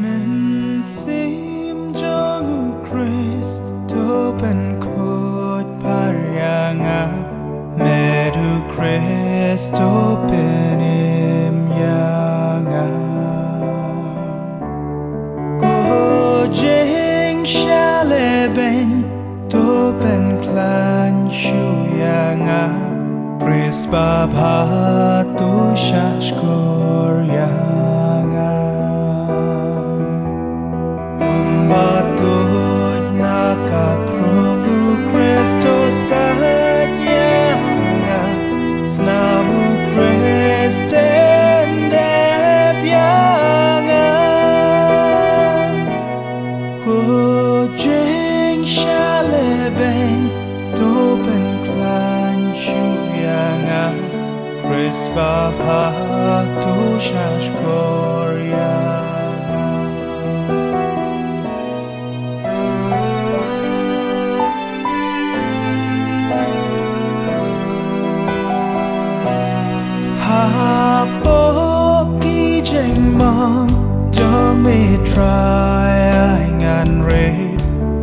Men sim jong Kristo ben kot parianga medu Kristo penim yanga ko jeng shaleben to ben klan shuyanga Prispa bhatu shashkor yanga Matut nakakrubu Kristo sadyanga Snamu Kristen debyanga Kujeng shaleben Topen klan shuyanga Krispa bhatu shashkoryanga Hapo kijeng mong jong me try ngan re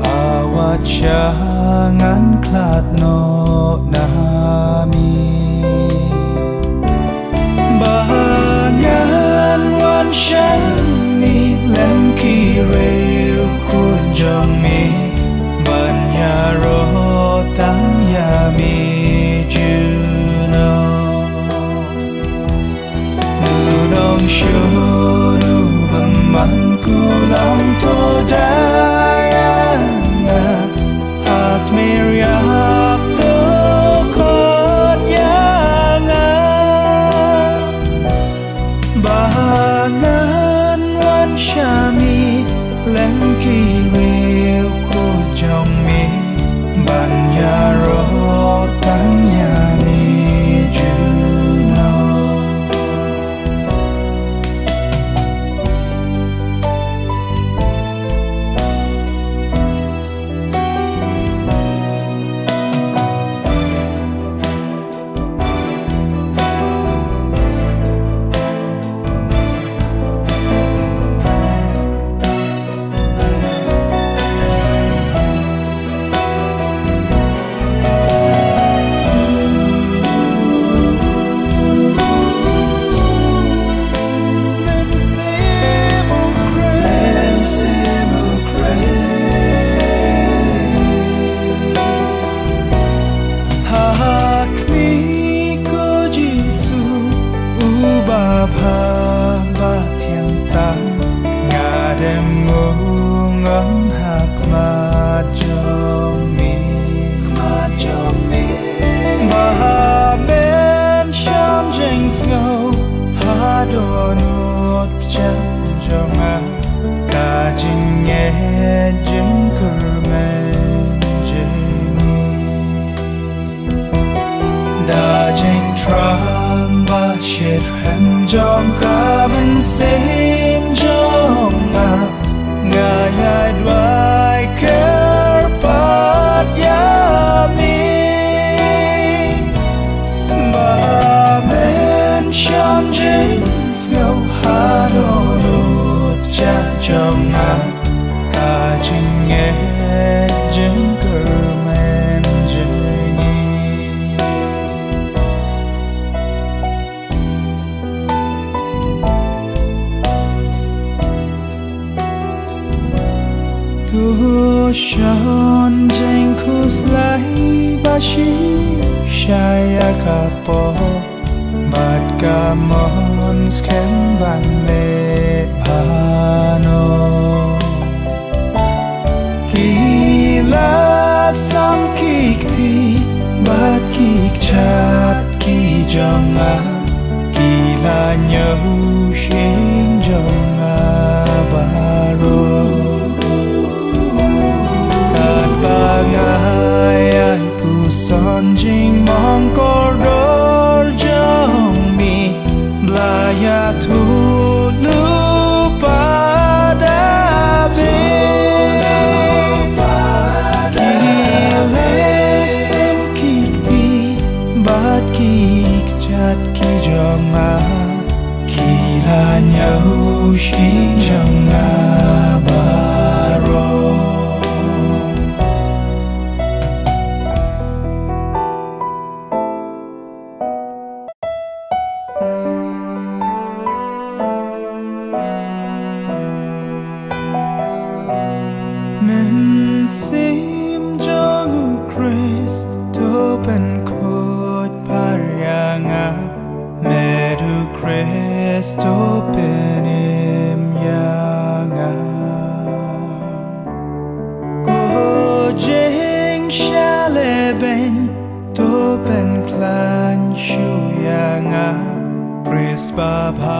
awat syangan klat no nami bahangan wan syami lem kireu kun jong me banyaro tang yami juno Nung syuru bemanku lang to dayanga At miriap to kot yanga Bahangan wan syami lem kiriu ko jong mi Banyaro tanya mi juno Donut janjonga kajing jeng kermen jengi da jeng trang ba shit hem jong ka ben sim jonga ngayai dwai kerpat yami ba men sham jeng Snow hadonut janjonga kajing jeng kermen jengi Tu shon jeng kuslai bashi shaya kapo Bat kamon skem ban le pano Hila sam kikti bat kik chat ki jonga Hila nyahu shin jonga baro Kat bangai ay puson jing mong koror Blaya tulu pada pushing Jangabaro Men sim jangu Chris Topen kot paryanga Medu Chris Topen im yanga Ko jing shaleben Topen klan shuyanga Chris Baba